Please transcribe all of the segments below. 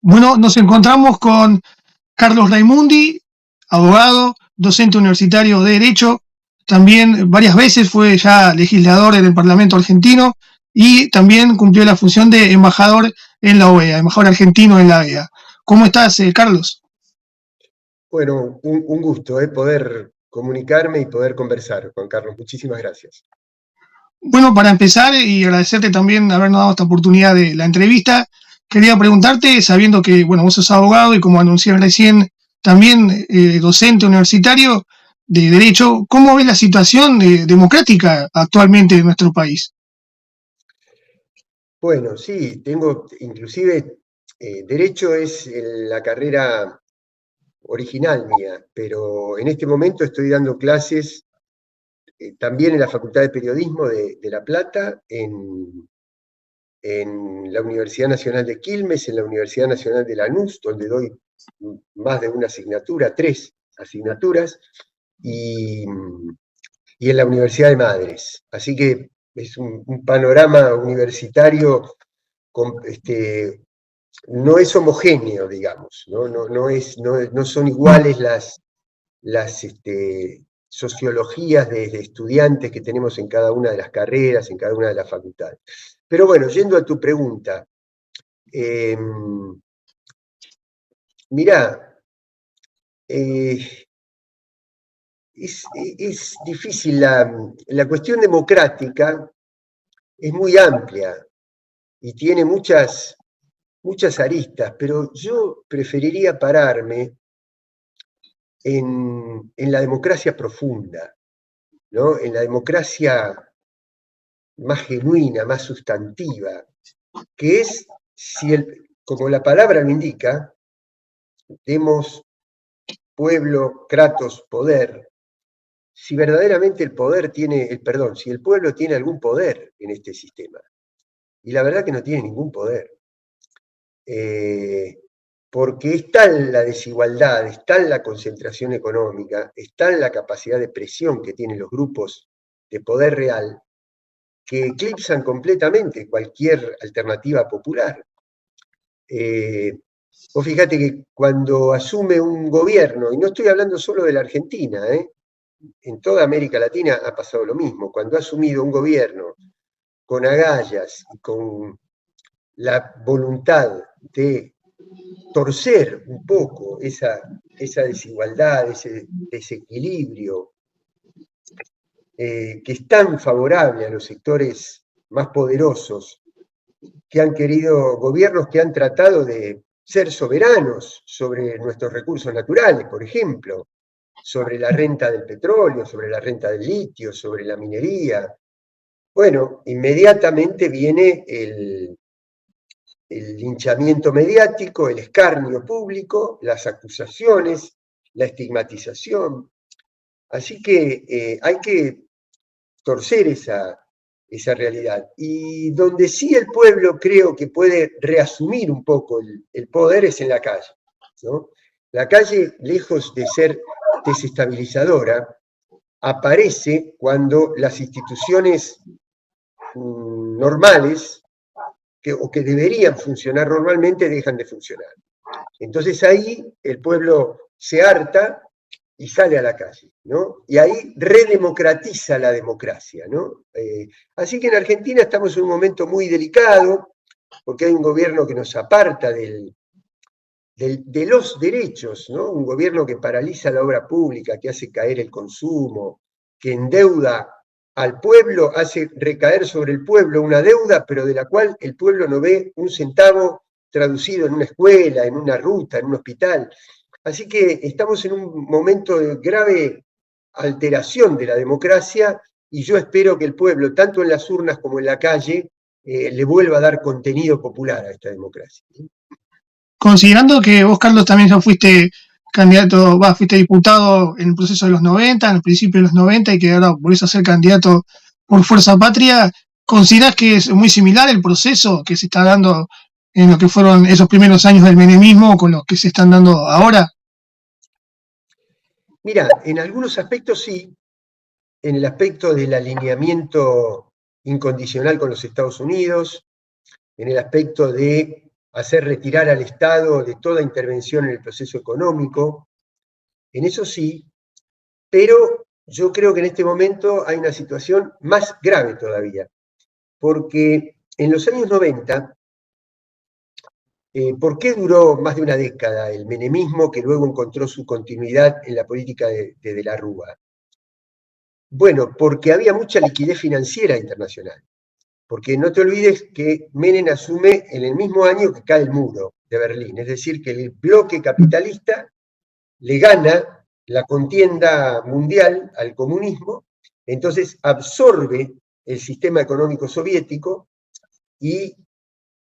Bueno, nos encontramos con Carlos Raimundi, abogado, docente universitario de Derecho, también varias veces fue ya legislador en el Parlamento argentino y también cumplió la función de embajador en la OEA, embajador argentino en la OEA. ¿Cómo estás, Carlos? Bueno, un gusto, poder comunicarme y poder conversar, Juan Carlos. Muchísimas gracias. Bueno, para empezar y agradecerte también habernos dado esta oportunidad de la entrevista, quería preguntarte, sabiendo que, bueno, vos sos abogado y como anuncié recién, también docente universitario de Derecho, ¿cómo ves la situación democrática actualmente en nuestro país? Bueno, sí, tengo inclusive, Derecho es la carrera original mía, pero en este momento estoy dando clases también en la Facultad de Periodismo de La Plata, en la Universidad Nacional de Quilmes, en la Universidad Nacional de Lanús, donde doy más de una asignatura, 3 asignaturas, y, y en la Universidad de Madres. Así que es un panorama universitario no es homogéneo, digamos, no son Mm. iguales las sociologías de estudiantes que tenemos en cada una de las carreras, en cada una de las facultades. Pero bueno, yendo a tu pregunta, eh, mirá, eh, es difícil, la cuestión democrática es muy amplia y tiene muchas aristas, pero yo preferiría pararme en la democracia profunda, ¿no? En la democracia más genuina, más sustantiva, que es, como la palabra lo indica, demos pueblo, kratos, poder, si verdaderamente si el pueblo tiene algún poder en este sistema. Y la verdad que no tiene ningún poder. Eh, Porque es tal la desigualdad, es tal la concentración económica, es tal la capacidad de presión que tienen los grupos de poder real, que eclipsan completamente cualquier alternativa popular. Eh, Vos fíjate que cuando asume un gobierno, y no estoy hablando solo de la Argentina, en toda América Latina ha pasado lo mismo, cuando ha asumido un gobierno con agallas y con la voluntad de torcer un poco esa desigualdad, ese desequilibrio que es tan favorable a los sectores más poderosos, que han querido, gobiernos que han tratado de ser soberanos sobre nuestros recursos naturales, por ejemplo, sobre la renta del petróleo, sobre la renta del litio, sobre la minería. Bueno, inmediatamente viene el linchamiento mediático, el escarnio público, las acusaciones, la estigmatización. Así que hay que torcer esa realidad. Y donde sí el pueblo creo que puede reasumir un poco el poder es en la calle, ¿no? La calle, lejos de ser desestabilizadora, aparece cuando las instituciones normales o que deberían funcionar normalmente dejan de funcionar. Entonces ahí el pueblo se harta y sale a la calle, ¿no? Y ahí redemocratiza la democracia, ¿no? Así que en Argentina estamos en un momento muy delicado, porque hay un gobierno que nos aparta de los derechos, ¿no? Un gobierno que paraliza la obra pública, que hace caer el consumo, que endeuda al pueblo, hace recaer sobre el pueblo una deuda, pero de la cual el pueblo no ve un centavo traducido en una escuela, en una ruta, en un hospital. Así que estamos en un momento de grave alteración de la democracia y yo espero que el pueblo, tanto en las urnas como en la calle, le vuelva a dar contenido popular a esta democracia. Considerando que vos, Carlos, también ya fuiste candidato, fuiste diputado en el proceso de los 90, en el principio de los 90, y que ahora volvés a ser candidato por Fuerza Patria, ¿considerás que es muy similar el proceso que se está dando en lo que fueron esos primeros años del menemismo con los que se están dando ahora? Mira, en algunos aspectos sí, en el aspecto del alineamiento incondicional con los Estados Unidos, en el aspecto de hacer retirar al Estado de toda intervención en el proceso económico, en eso sí, pero yo creo que en este momento hay una situación más grave todavía, porque en los años 90, ¿por qué duró más de una década el menemismo que luego encontró su continuidad en la política de la Rúa? Bueno, porque había mucha liquidez financiera internacional. Porque no te olvides que Menem asume en el mismo año que cae el muro de Berlín, es decir, que el bloque capitalista le gana la contienda mundial al comunismo, entonces absorbe el sistema económico soviético y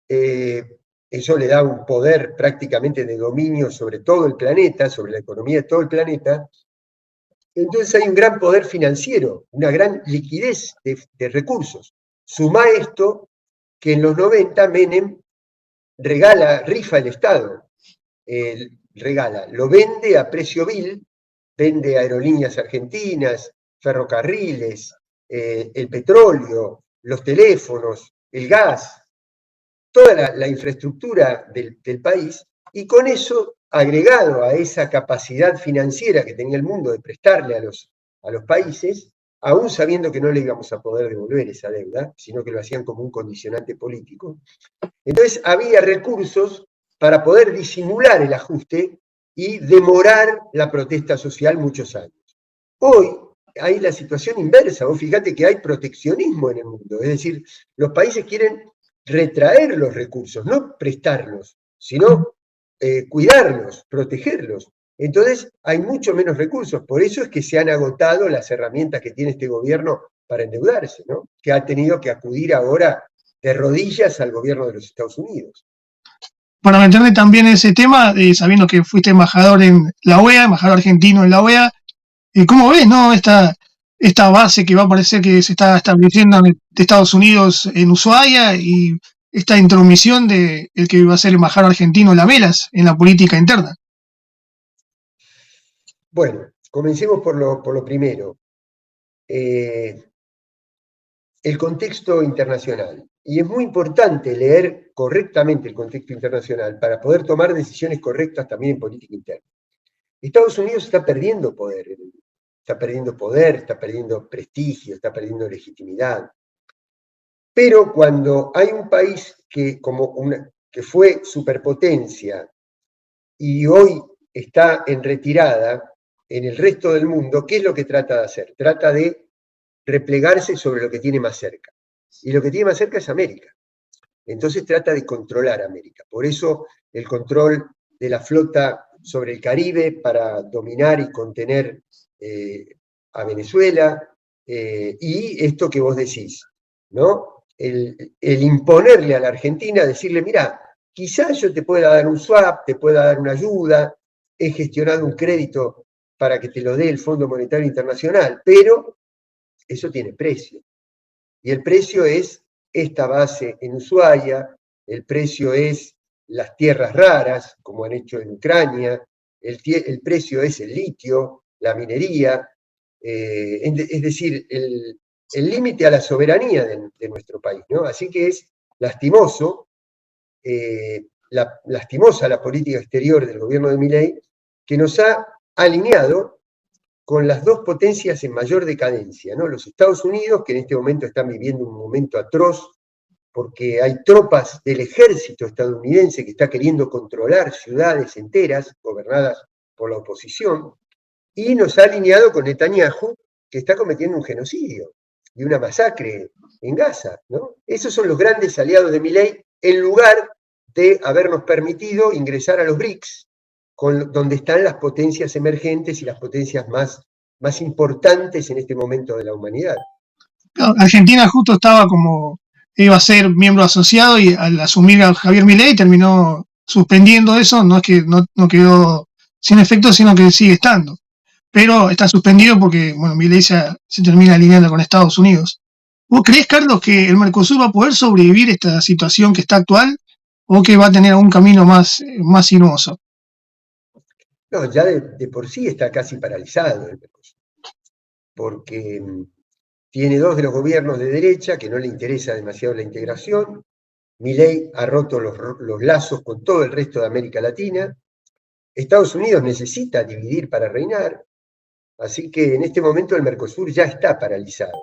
eso le da un poder prácticamente de dominio sobre todo el planeta, sobre la economía de todo el planeta. Entonces hay un gran poder financiero, una gran liquidez de recursos. Suma esto que en los 90 Menem rifa el Estado, regala, lo vende a precio vil, vende aerolíneas argentinas, ferrocarriles, el petróleo, los teléfonos, el gas, toda la infraestructura del país, y con eso, agregado a esa capacidad financiera que tenía el mundo de prestarle a los países, aún sabiendo que no le íbamos a poder devolver esa deuda, sino que lo hacían como un condicionante político. Entonces había recursos para poder disimular el ajuste y demorar la protesta social muchos años. Hoy hay la situación inversa, vos fíjate que hay proteccionismo en el mundo, es decir, los países quieren retraer los recursos, no prestarlos, sino cuidarlos, protegerlos. Entonces hay mucho menos recursos, por eso es que se han agotado las herramientas que tiene este gobierno para endeudarse, ¿no? Que ha tenido que acudir ahora de rodillas al gobierno de los Estados Unidos. Para meterle también ese tema, sabiendo que fuiste embajador en la OEA, embajador argentino en la OEA, ¿cómo ves, no, esta base que va a parecer que se está estableciendo de Estados Unidos en Ushuaia y esta intromisión de el que va a ser embajador argentino Lamelas en la política interna? Bueno, comencemos por lo primero. El contexto internacional. Y es muy importante leer correctamente el contexto internacional para poder tomar decisiones correctas también en política interna. Estados Unidos está perdiendo poder, está perdiendo prestigio, está perdiendo legitimidad. Pero cuando hay un país que fue superpotencia y hoy está en retirada en el resto del mundo, ¿qué es lo que trata de hacer? Trata de replegarse sobre lo que tiene más cerca. Y lo que tiene más cerca es América. Entonces trata de controlar América. Por eso el control de la flota sobre el Caribe para dominar y contener a Venezuela, y esto que vos decís, ¿no? El imponerle a la Argentina, decirle, mira, quizás yo te pueda dar un swap, te pueda dar una ayuda, he gestionado un crédito para que te lo dé el Fondo Monetario Internacional, pero eso tiene precio. Y el precio es esta base en Ushuaia, el precio es las tierras raras, como han hecho en Ucrania, el precio es el litio, la minería, es decir, el límite a la soberanía de nuestro país, ¿no? Así que es lastimoso, lastimosa la política exterior del gobierno de Milei, que nos ha alineado con las dos potencias en mayor decadencia, ¿no? Los Estados Unidos, que en este momento están viviendo un momento atroz, porque hay tropas del ejército estadounidense que está queriendo controlar ciudades enteras gobernadas por la oposición, y nos ha alineado con Netanyahu, que está cometiendo un genocidio y una masacre en Gaza, ¿no? Esos son los grandes aliados de Milei, en lugar de habernos permitido ingresar a los BRICS, donde están las potencias emergentes y las potencias más importantes en este momento de la humanidad. Argentina justo iba a ser miembro asociado y al asumir a Javier Milei terminó suspendiendo eso, no es que no quedó sin efecto, sino que sigue estando. Pero está suspendido porque, bueno, Milei se termina alineando con Estados Unidos. ¿Vos creés, Carlos, que el Mercosur va a poder sobrevivir esta situación que está actual o que va a tener un camino más sinuoso? No, ya de por sí está casi paralizado el Mercosur, porque tiene dos de los gobiernos de derecha que no le interesa demasiado la integración, Milei ha roto los lazos con todo el resto de América Latina. Estados Unidos necesita dividir para reinar, así que en este momento el Mercosur ya está paralizado.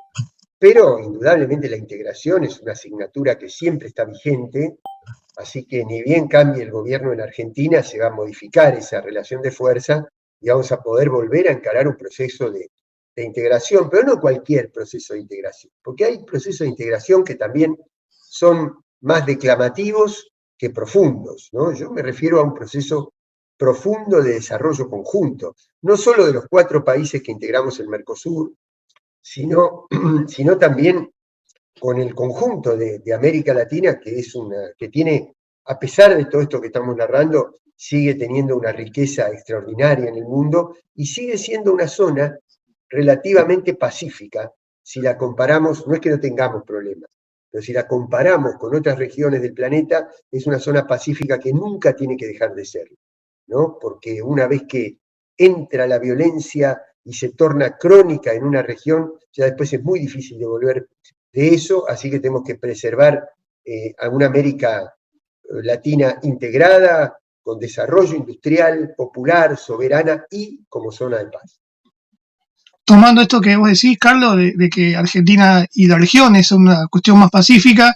Pero indudablemente la integración es una asignatura que siempre está vigente, así que ni bien cambie el gobierno en Argentina, se va a modificar esa relación de fuerza y vamos a poder volver a encarar un proceso de integración, pero no cualquier proceso de integración, porque hay procesos de integración que también son más declamativos que profundos, ¿no? Yo me refiero a un proceso profundo de desarrollo conjunto, no solo de los 4 países que integramos el Mercosur, sino también con el conjunto de América Latina, que tiene, a pesar de todo esto que estamos narrando, sigue teniendo una riqueza extraordinaria en el mundo y sigue siendo una zona relativamente pacífica, si la comparamos, no es que no tengamos problemas, pero si la comparamos con otras regiones del planeta, es una zona pacífica que nunca tiene que dejar de serlo, ¿no? Porque una vez que entra la violencia y se torna crónica en una región, ya después es muy difícil de volver de eso, así que tenemos que preservar a una América Latina integrada, con desarrollo industrial, popular, soberana y como zona de paz. Tomando esto que vos decís, Carlos, de que Argentina y la región es una cuestión más pacífica,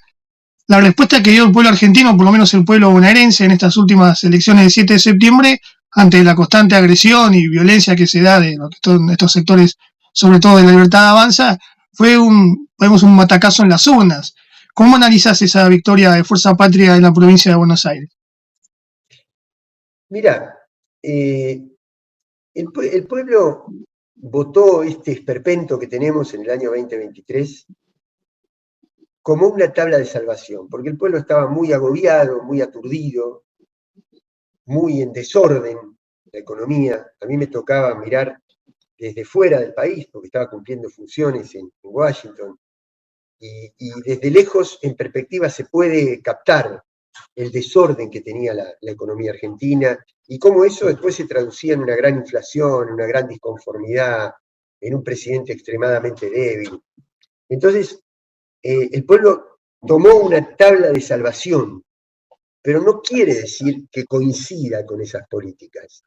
la respuesta que dio el pueblo argentino, por lo menos el pueblo bonaerense en estas últimas elecciones del 7 de septiembre, ante la constante agresión y violencia que se da de estos sectores, sobre todo de la Libertad Avanza, fue un matacazo en las urnas. ¿Cómo analizás esa victoria de Fuerza Patria en la provincia de Buenos Aires? Mira, el pueblo votó este esperpento que tenemos en el año 2023 como una tabla de salvación, porque el pueblo estaba muy agobiado, muy aturdido, muy en desorden la economía. A mí me tocaba mirar desde fuera del país, porque estaba cumpliendo funciones en Washington, y desde lejos, en perspectiva, se puede captar el desorden que tenía la economía argentina y cómo eso después se traducía en una gran inflación, en una gran disconformidad, en un presidente extremadamente débil. Entonces, el pueblo tomó una tabla de salvación, pero no quiere decir que coincida con esas políticas.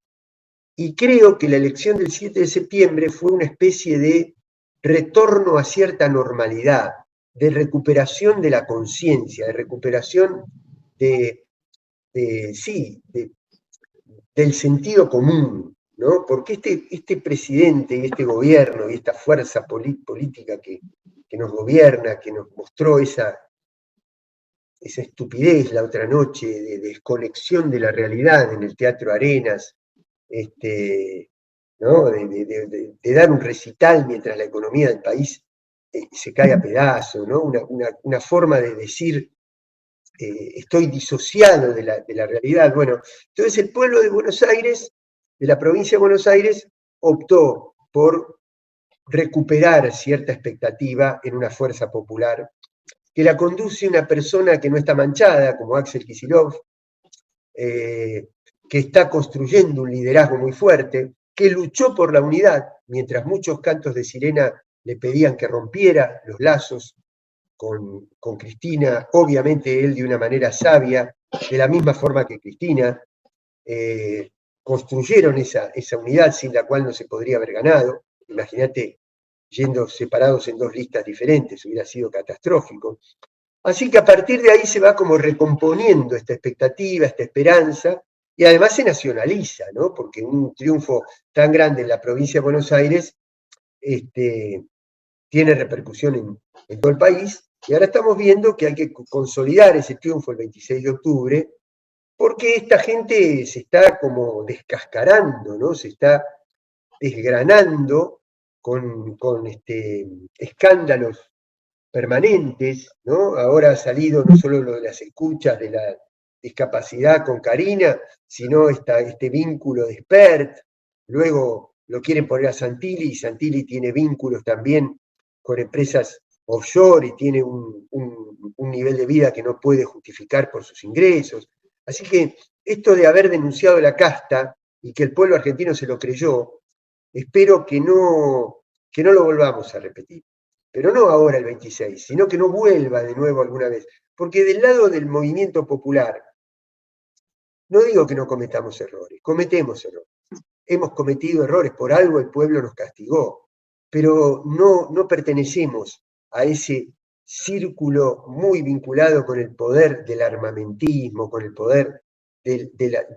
Y creo que la elección del 7 de septiembre fue una especie de retorno a cierta normalidad, de recuperación de la conciencia, de recuperación del sentido común, ¿no? Porque este presidente y este gobierno y esta fuerza política que nos gobierna, que nos mostró esa estupidez la otra noche de desconexión de la realidad en el Teatro Arenas, ¿no? de dar un recital mientras la economía del país se cae a pedazos, ¿no? Una forma de decir estoy disociado de la realidad. Bueno, entonces el pueblo de Buenos Aires, de la provincia de Buenos Aires, optó por recuperar cierta expectativa en una fuerza popular que la conduce una persona que no está manchada, como Axel Kicillof, que está construyendo un liderazgo muy fuerte, que luchó por la unidad, mientras muchos cantos de sirena le pedían que rompiera los lazos con Cristina, obviamente él de una manera sabia, de la misma forma que Cristina, construyeron esa unidad sin la cual no se podría haber ganado. Imagínate yendo separados en 2 listas diferentes, hubiera sido catastrófico. Así que a partir de ahí se va como recomponiendo esta expectativa, esta esperanza, y además se nacionaliza, ¿no? Porque un triunfo tan grande en la provincia de Buenos Aires tiene repercusión en todo el país, y ahora estamos viendo que hay que consolidar ese triunfo el 26 de octubre, porque esta gente se está como descascarando, ¿no? Se está desgranando con escándalos permanentes, ¿no? Ahora ha salido no solo lo de las escuchas de la discapacidad con Karina, sino este vínculo de Spert, luego lo quieren poner a Santilli, y Santilli tiene vínculos también con empresas offshore y tiene un nivel de vida que no puede justificar por sus ingresos. Así que esto de haber denunciado la casta y que el pueblo argentino se lo creyó, espero que no lo volvamos a repetir. pero no ahora el 26, sino que no vuelva de nuevo alguna vez. Porque del lado del movimiento popular, no digo que no cometamos errores, cometemos errores. Hemos cometido errores, por algo el pueblo nos castigó, pero no pertenecemos a ese círculo muy vinculado con el poder del armamentismo, con el poder,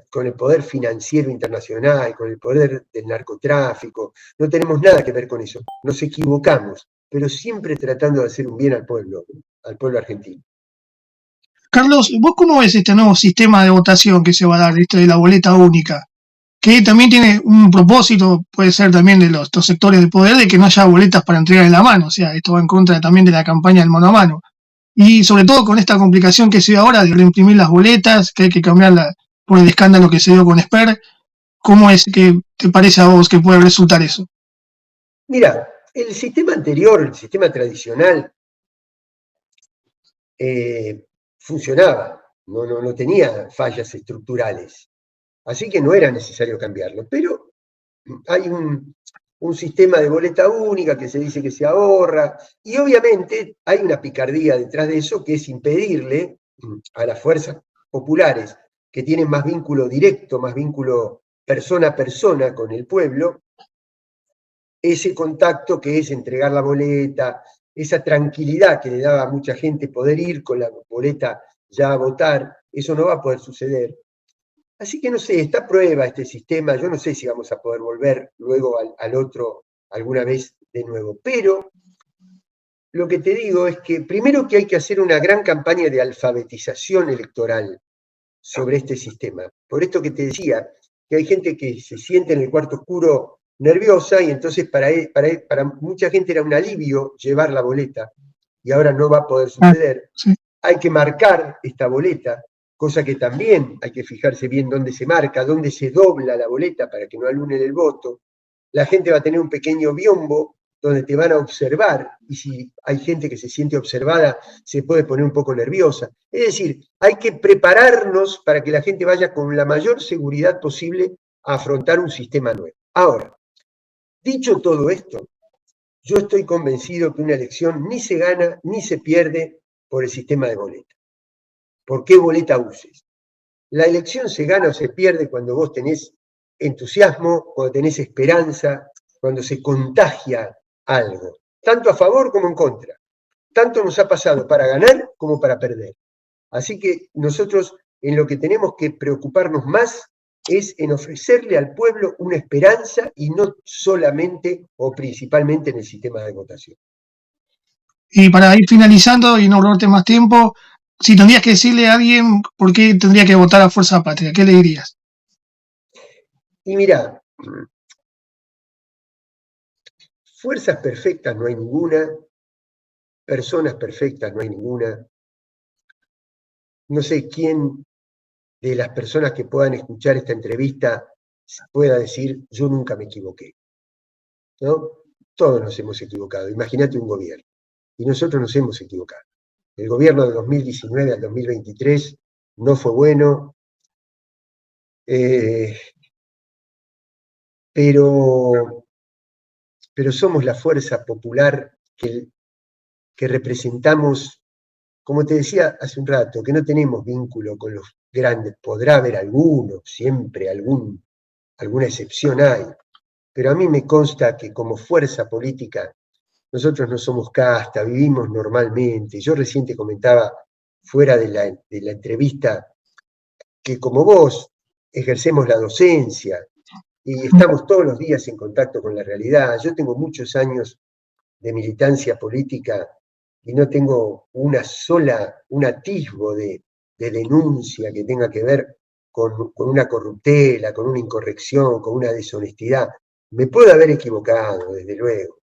con el poder financiero internacional, con el poder del narcotráfico. No tenemos nada que ver con eso. Nos equivocamos, pero siempre tratando de hacer un bien al pueblo argentino. Carlos, ¿vos cómo ves este nuevo sistema de votación que se va a dar, esto de la boleta única? Que también tiene un propósito, puede ser también de estos sectores de poder, de que no haya boletas para entregar en la mano. O sea, esto va en contra también de la campaña del mano a mano. Y sobre todo con esta complicación que se ve ahora de reimprimir las boletas, que hay que cambiarla por el escándalo que se dio con Esper. ¿Cómo es que te parece a vos que puede resultar eso? Mira, el sistema anterior, el sistema tradicional, funcionaba, no tenía fallas estructurales. Así que no era necesario cambiarlo. Pero hay un sistema de boleta única que se dice que se ahorra, y obviamente hay una picardía detrás de eso, que es impedirle a las fuerzas populares que tienen más vínculo directo, más vínculo persona a persona con el pueblo, ese contacto que es entregar la boleta, esa tranquilidad que le daba a mucha gente poder ir con la boleta ya a votar. Eso no va a poder suceder. Así que no sé, está a prueba este sistema. Yo no sé si vamos a poder volver luego al otro alguna vez de nuevo. Pero lo que te digo es que primero que hay que hacer una gran campaña de alfabetización electoral sobre este sistema. Por esto que te decía, que hay gente que se siente en el cuarto oscuro nerviosa, y entonces para mucha gente era un alivio llevar la boleta, y ahora no va a poder suceder. Sí. Hay que marcar esta boleta, cosa que también hay que fijarse bien dónde se marca, dónde se dobla la boleta para que no anulen el voto. La gente va a tener un pequeño biombo donde te van a observar, y si hay gente que se siente observada, se puede poner un poco nerviosa. Es decir, hay que prepararnos para que la gente vaya con la mayor seguridad posible a afrontar un sistema nuevo. Ahora, dicho todo esto, yo estoy convencido que una elección ni se gana ni se pierde por el sistema de boleta. ¿Por qué boleta uses? La elección se gana o se pierde cuando vos tenés entusiasmo, cuando tenés esperanza, cuando se contagia algo, tanto a favor como en contra. Tanto nos ha pasado para ganar como para perder. Así que nosotros en lo que tenemos que preocuparnos más es en ofrecerle al pueblo una esperanza, y no solamente o principalmente en el sistema de votación. Y para ir finalizando y no robarte más tiempo, si tendrías que decirle a alguien por qué tendría que votar a Fuerza Patria, ¿qué le dirías? Y mirá, fuerzas perfectas no hay ninguna, personas perfectas no hay ninguna. No sé quién de las personas que puedan escuchar esta entrevista pueda decir: yo nunca me equivoqué. ¿No? Todos nos hemos equivocado. Imagínate un gobierno. Y nosotros nos hemos equivocado. El gobierno de 2019 al 2023 no fue bueno, pero somos la fuerza popular que representamos, como te decía hace un rato, que no tenemos vínculo con los grandes. Podrá haber alguno, siempre alguna excepción hay, pero a mí me consta que como fuerza política nosotros no somos casta, vivimos normalmente. Yo recién te comentaba fuera de la entrevista que, como vos, ejercemos la docencia y estamos todos los días en contacto con la realidad. Yo tengo muchos años de militancia política y no tengo un atisbo de denuncia que tenga que ver con una corruptela, con una incorrección, con una deshonestidad. Me puedo haber equivocado, desde luego.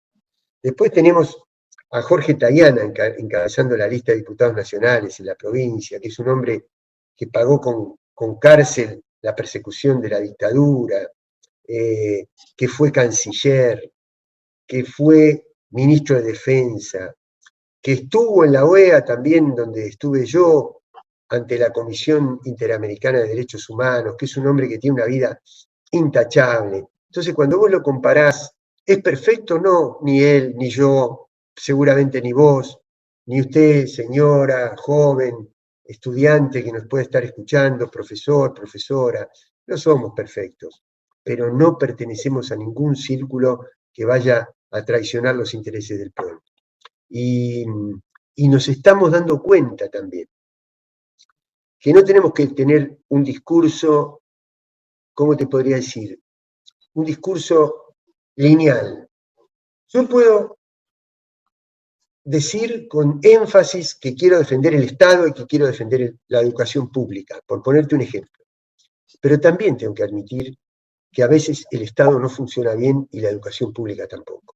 Después tenemos a Jorge Tayana encabezando la lista de diputados nacionales en la provincia, que es un hombre que pagó con cárcel la persecución de la dictadura, que fue canciller, que fue ministro de Defensa, que estuvo en la OEA también, donde estuve yo, ante la Comisión Interamericana de Derechos Humanos, que es un hombre que tiene una vida intachable. Entonces, cuando vos lo comparás, ¿es perfecto? No, ni él, ni yo, seguramente ni vos, ni usted, señora, joven, estudiante que nos puede estar escuchando, profesor, profesora, no somos perfectos, pero no pertenecemos a ningún círculo que vaya a traicionar los intereses del pueblo. Y nos estamos dando cuenta también que no tenemos que tener un discurso, ¿cómo te podría decir? Un discurso lineal. Yo puedo decir con énfasis que quiero defender el Estado y que quiero defender la educación pública, por ponerte un ejemplo. Pero también tengo que admitir que a veces el Estado no funciona bien y la educación pública tampoco.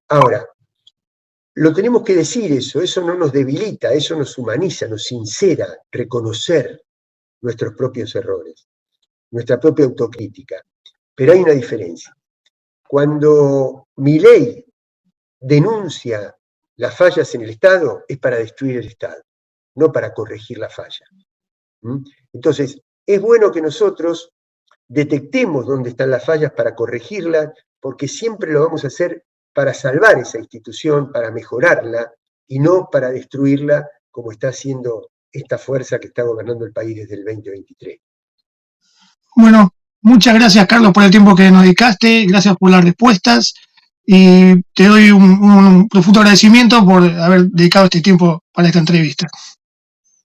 Ahora, lo tenemos que decir eso no nos debilita, eso nos humaniza, nos sincera reconocer nuestros propios errores, nuestra propia autocrítica. Pero hay una diferencia. Cuando Milei denuncia las fallas en el Estado, es para destruir el Estado, no para corregir la falla. Entonces, es bueno que nosotros detectemos dónde están las fallas para corregirlas, porque siempre lo vamos a hacer para salvar esa institución, para mejorarla, y no para destruirla como está haciendo esta fuerza que está gobernando el país desde el 2023. Bueno, muchas gracias, Carlos, por el tiempo que nos dedicaste, gracias por las respuestas, y te doy un profundo agradecimiento por haber dedicado este tiempo para esta entrevista.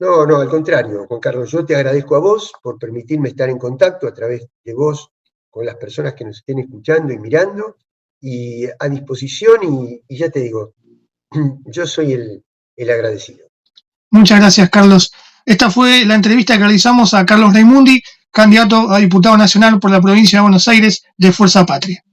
No, al contrario, Juan Carlos, yo te agradezco a vos por permitirme estar en contacto a través de vos con las personas que nos estén escuchando y mirando, y a disposición, y ya te digo, yo soy el agradecido. Muchas gracias, Carlos. Esta fue la entrevista que realizamos a Carlos Raimundi, candidato a diputado nacional por la provincia de Buenos Aires de Fuerza Patria.